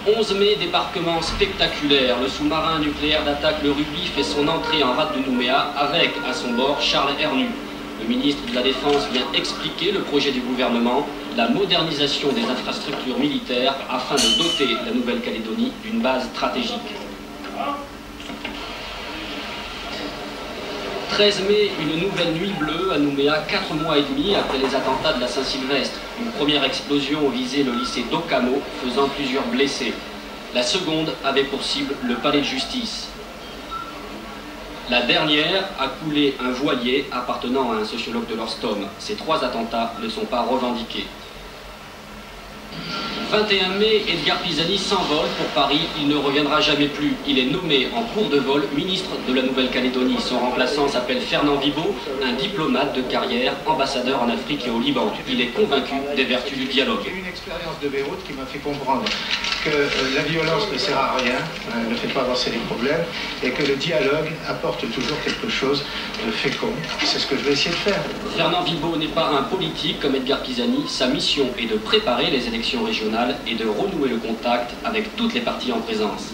11 mai, débarquement spectaculaire. Le sous-marin nucléaire d'attaque le Ruby fait son entrée en rade de Nouméa avec, à son bord, Charles Hernu. Le ministre de la Défense vient expliquer le projet du gouvernement, la modernisation des infrastructures militaires afin de doter la Nouvelle-Calédonie d'une base stratégique. 13 mai, une nouvelle nuit bleue à Nouméa, 4 mois et demi après les attentats de la Saint-Sylvestre. Une première explosion visait le lycée d'Okamo, faisant plusieurs blessés. La seconde avait pour cible le palais de justice. La dernière a coulé un voilier appartenant à un sociologue de l'Orstom. Ces 3 attentats ne sont pas revendiqués. 21 mai, Edgar Pisani s'envole pour Paris, il ne reviendra jamais plus. Il est nommé en cours de vol ministre de la Nouvelle-Calédonie. Son remplaçant s'appelle Fernand Vibo, un diplomate de carrière, ambassadeur en Afrique et au Liban. Il est convaincu des vertus du dialogue. J'ai eu une expérience de Beyrouth qui m'a fait comprendre que la violence ne sert à rien, ne fait pas avancer les problèmes, et que le dialogue apporte toujours quelque chose de fécond. C'est ce que je vais essayer de faire. Fernand Vibo n'est pas un politique comme Edgar Pisani. Sa mission est de préparer les élections régionales et de renouer le contact avec toutes les parties en présence.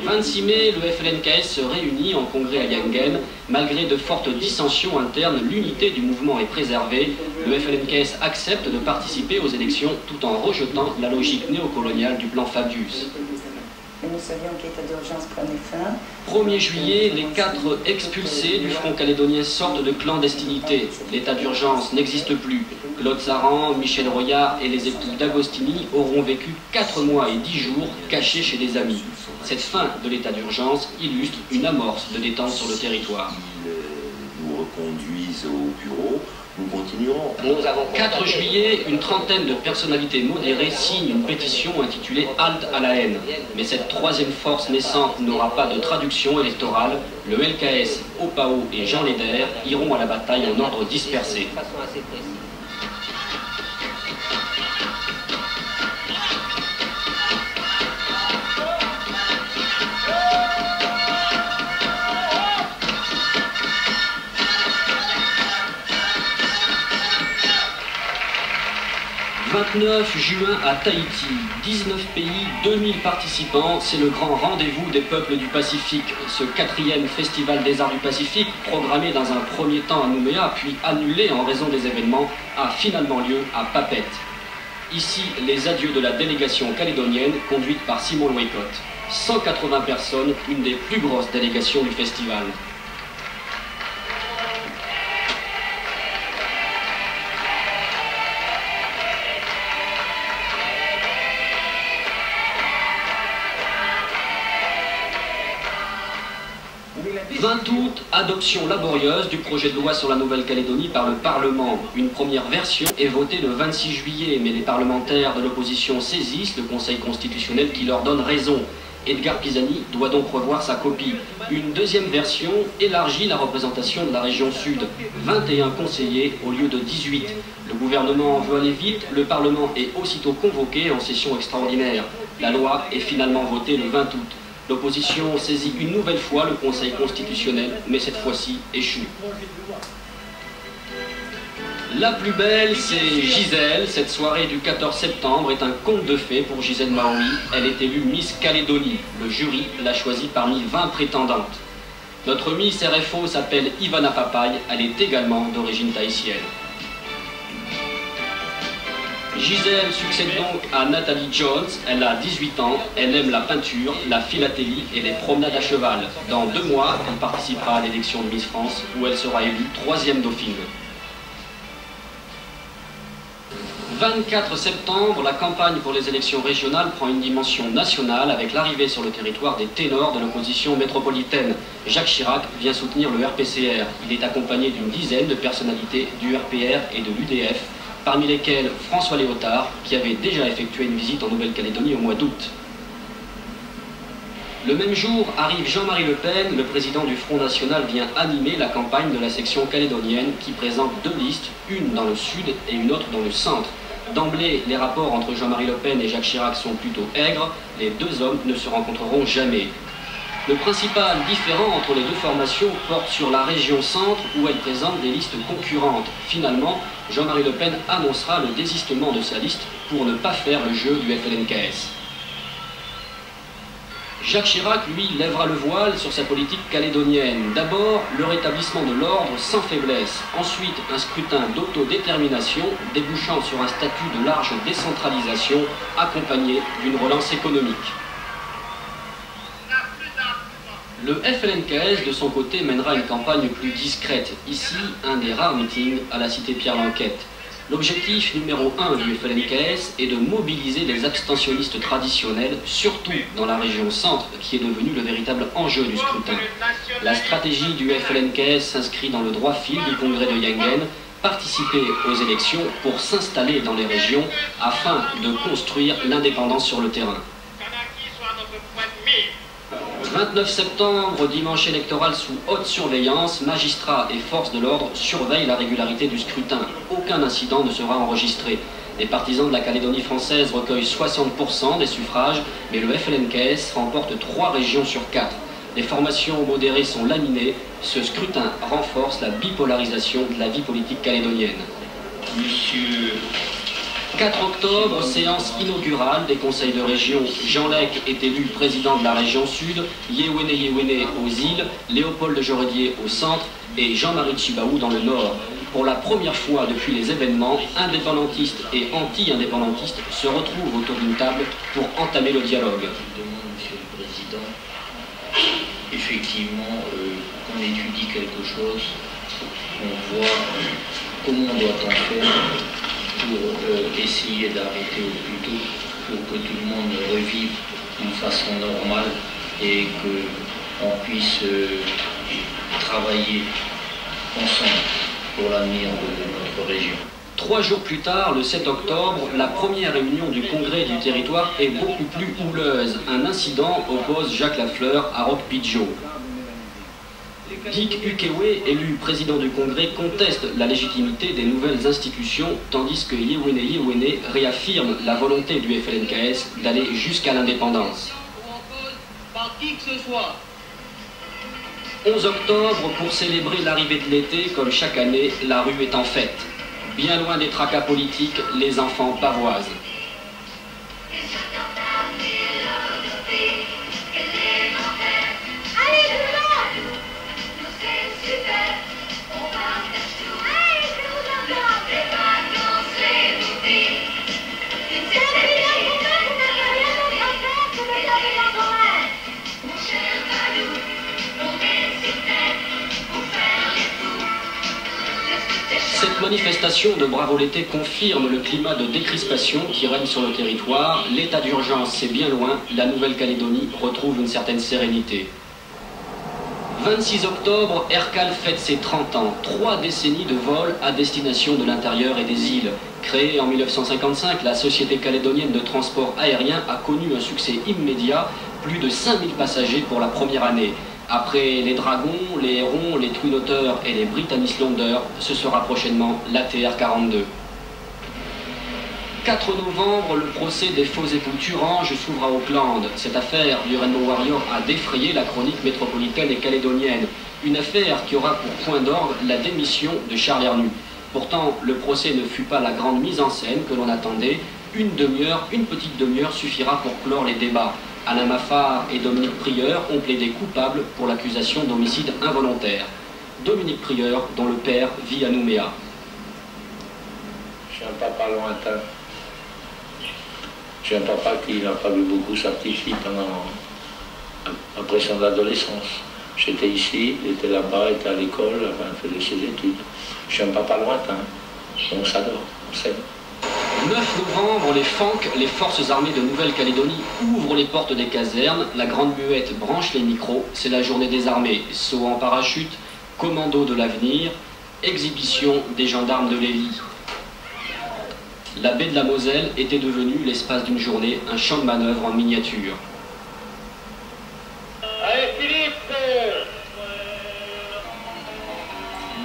26 mai, le FLNKS se réunit en congrès à Yangen. Malgré de fortes dissensions internes, l'unité du mouvement est préservée. Le FLNKS accepte de participer aux élections tout en rejetant la logique néocoloniale du plan Fabius. Nous savions que l'état d'urgence prenait fin. 1er juillet, les 4 expulsés du front calédonien sortent de clandestinité. L'état d'urgence n'existe plus. Claude Saran, Michel Royard et les époux d'Agostini auront vécu 4 mois et 10 jours cachés chez des amis. Cette fin de l'état d'urgence illustre une amorce de détente sur le territoire. Ils nous reconduisent au bureau. Nous continuerons. 4 juillet, une trentaine de personnalités modérées signent une pétition intitulée « Halte à la haine ». Mais cette 3e force naissante n'aura pas de traduction électorale. Le LKS, Opao et Jean Léder iront à la bataille en ordre dispersé. 29 juin à Tahiti, 19 pays, 2000 participants, c'est le grand rendez-vous des peuples du Pacifique. Ce 4e festival des arts du Pacifique, programmé dans un premier temps à Nouméa, puis annulé en raison des événements, a finalement lieu à Papeete. Ici, les adieux de la délégation calédonienne conduite par Simon Loïcotte. 180 personnes, une des plus grosses délégations du festival. « 20 août, adoption laborieuse du projet de loi sur la Nouvelle-Calédonie par le Parlement. Une première version est votée le 26 juillet, mais les parlementaires de l'opposition saisissent le Conseil constitutionnel qui leur donne raison. Edgar Pisani doit donc revoir sa copie. Une deuxième version élargit la représentation de la région sud. 21 conseillers au lieu de 18. Le gouvernement veut aller vite, le Parlement est aussitôt convoqué en session extraordinaire. La loi est finalement votée le 20 août. L'opposition saisit une nouvelle fois le Conseil constitutionnel, mais cette fois-ci échoue. La plus belle, c'est Gisèle. Cette soirée du 14 septembre est un conte de fées pour Gisèle Maoui. Elle est élue Miss Calédonie. Le jury l'a choisie parmi 20 prétendantes. Notre Miss RFO s'appelle Ivana Papaye. Elle est également d'origine tahitienne. Gisèle succède donc à Nathalie Jones. Elle a 18 ans, elle aime la peinture, la philatélie et les promenades à cheval. Dans 2 mois, elle participera à l'élection de Miss France où elle sera élue 3e dauphine. 24 septembre, la campagne pour les élections régionales prend une dimension nationale avec l'arrivée sur le territoire des ténors de l'opposition métropolitaine. Jacques Chirac vient soutenir le RPCR. Il est accompagné d'une dizaine de personnalités du RPR et de l'UDF, parmi lesquels François Léotard, qui avait déjà effectué une visite en Nouvelle-Calédonie au mois d'août. Le même jour arrive Jean-Marie Le Pen. Le président du Front National vient animer la campagne de la section calédonienne qui présente 2 listes, une dans le sud et une autre dans le centre. D'emblée, les rapports entre Jean-Marie Le Pen et Jacques Chirac sont plutôt aigres. Les 2 hommes ne se rencontreront jamais. Le principal différend entre les 2 formations porte sur la région centre où elle présente des listes concurrentes. Finalement, Jean-Marie Le Pen annoncera le désistement de sa liste pour ne pas faire le jeu du FLNKS. Jacques Chirac, lui, lèvera le voile sur sa politique calédonienne. D'abord, le rétablissement de l'ordre sans faiblesse. Ensuite, un scrutin d'autodétermination débouchant sur un statut de large décentralisation accompagné d'une relance économique. Le FLNKS, de son côté, mènera une campagne plus discrète. Ici, un des rares meetings à la cité Pierre-Lanquette. L'objectif numéro 1 du FLNKS est de mobiliser les abstentionnistes traditionnels, surtout dans la région centre, qui est devenue le véritable enjeu du scrutin. La stratégie du FLNKS s'inscrit dans le droit fil du congrès de Yengen, participer aux élections pour s'installer dans les régions afin de construire l'indépendance sur le terrain. 29 septembre, dimanche électoral sous haute surveillance, magistrats et forces de l'ordre surveillent la régularité du scrutin. Aucun incident ne sera enregistré. Les partisans de la Calédonie française recueillent 60% des suffrages, mais le FLNKS remporte 3 régions sur 4. Les formations modérées sont laminées. Ce scrutin renforce la bipolarisation de la vie politique calédonienne. Monsieur 4 octobre, séance inaugurale des conseils de région. Jean Lec est élu président de la région sud, Yewene aux îles, Léopold de Joredier au centre et Jean-Marie Tchibaou dans le nord. Pour la première fois depuis les événements, indépendantistes et anti-indépendantistes se retrouvent autour d'une table pour entamer le dialogue. Je demande, Monsieur le Président, effectivement, qu'on étudie quelque chose, qu'on voit comment doit-on faire pour essayer d'arrêter au plus tôt, pour que tout le monde revive d'une façon normale et qu'on puisse travailler ensemble pour l'avenir de notre région. 3 jours plus tard, le 7 octobre, la première réunion du congrès du territoire est beaucoup plus houleuse. Un incident oppose Jacques Lafleur à Roch Pidgeot. Dick Ukewe, élu président du congrès, conteste la légitimité des nouvelles institutions, tandis que Yewene réaffirme la volonté du FLNKS d'aller jusqu'à l'indépendance. 11 octobre, pour célébrer l'arrivée de l'été, comme chaque année, la rue est en fête. Bien loin des tracas politiques, les enfants pavoisent. Cette manifestation de Bravo l'été confirme le climat de décrispation qui règne sur le territoire. L'état d'urgence, c'est bien loin. La Nouvelle-Calédonie retrouve une certaine sérénité. 26 octobre, Aircal fête ses 30 ans. 3 décennies de vol à destination de l'intérieur et des îles. Créée en 1955, la Société calédonienne de transport aérien a connu un succès immédiat. Plus de 5000 passagers pour la première année. Après les Dragons, les Hérons, les Twin Otter et les Britannislander, ce sera prochainement l'ATR-42. 4 novembre, le procès des faux époux Turange s'ouvre à Auckland. Cette affaire du Rainbow Warrior a défrayé la chronique métropolitaine et calédonienne. Une affaire qui aura pour point d'orgue la démission de Charles Hernu. Pourtant, le procès ne fut pas la grande mise en scène que l'on attendait. Une petite demi-heure suffira pour clore les débats. Alain Maffard et Dominique Prieur ont plaidé coupables pour l'accusation d'homicide involontaire. Dominique Prieur, dont le père vit à Nouméa. J'ai un papa lointain. J'ai un papa qui n'a pas vu beaucoup sa petite fille après son adolescence. J'étais ici, il était là-bas, il était à l'école, il faisait ses études. J'ai un papa lointain. On s'adore, on s'aime. 9 novembre, les FANC, les Forces armées de Nouvelle-Calédonie, ouvrent les portes des casernes. La Grande Muette branche les micros. C'est la journée des armées. Saut en parachute, commando de l'avenir, exhibition des gendarmes de l'Élie. La baie de la Moselle était devenue, l'espace d'une journée, un champ de manœuvre en miniature. Allez Philippe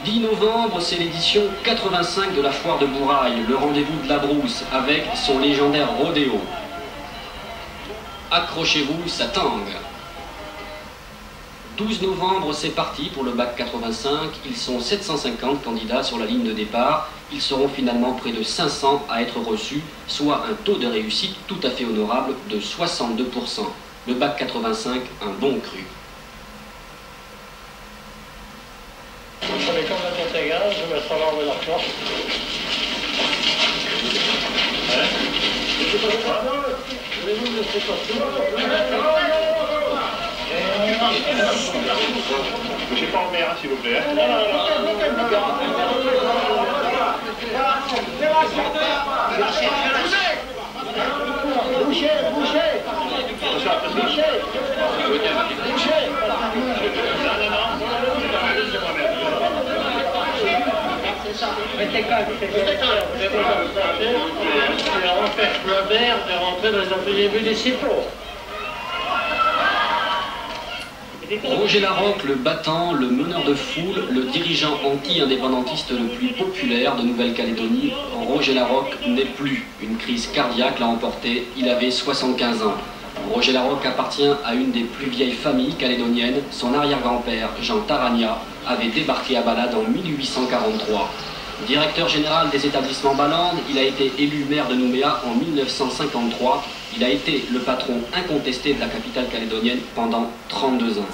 10 novembre, c'est l'édition 85 de la foire de Bourail, le rendez-vous de la brousse, avec son légendaire rodéo. Accrochez-vous, ça tangue. 12 novembre, c'est parti pour le bac 85. Ils sont 750 candidats sur la ligne de départ. Ils seront finalement près de 500 à être reçus, soit un taux de réussite tout à fait honorable de 62%. Le bac 85, un bon cru. Sur les cordes intégrales, je vais mettre à l'envers la cloche. Je sais pas en mer, s'il vous plaît. De rentrer dans les ateliers municipaux. Roger Larocque, le battant, le meneur de foule, le dirigeant anti-indépendantiste le plus populaire de Nouvelle-Calédonie, Roger Larocque n'est plus. Une crise cardiaque l'a emporté, il avait 75 ans. Roger Larocque appartient à une des plus vieilles familles calédoniennes. Son arrière-grand-père, Jean Tarania, avait débarqué à Balade en 1843. Directeur général des établissements Balande, il a été élu maire de Nouméa en 1953. Il a été le patron incontesté de la capitale calédonienne pendant 32 ans.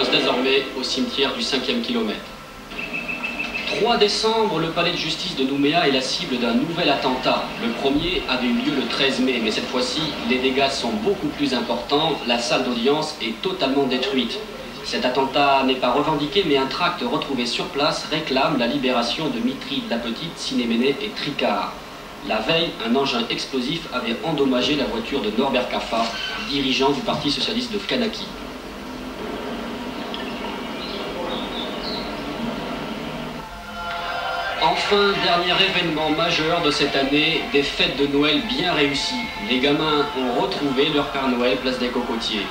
Désormais au cimetière du 5e kilomètre. 3 décembre, le palais de justice de Nouméa est la cible d'un nouvel attentat. Le premier avait eu lieu le 13 mai, mais cette fois-ci, les dégâts sont beaucoup plus importants. La salle d'audience est totalement détruite. Cet attentat n'est pas revendiqué, mais un tract retrouvé sur place réclame la libération de Mitri de la Petite, Sinéméné et Tricard. La veille, un engin explosif avait endommagé la voiture de Norbert Caffa, dirigeant du Parti socialiste de Kanaki. Enfin, dernier événement majeur de cette année, des fêtes de Noël bien réussies. Les gamins ont retrouvé leur Père Noël place des Cocotiers.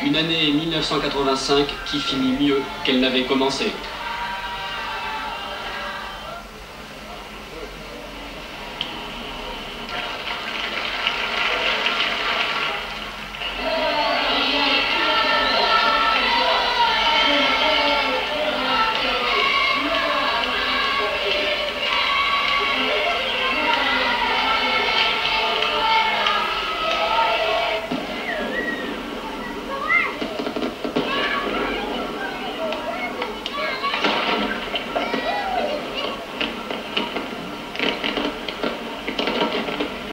Une année 1985 qui finit mieux qu'elle n'avait commencé.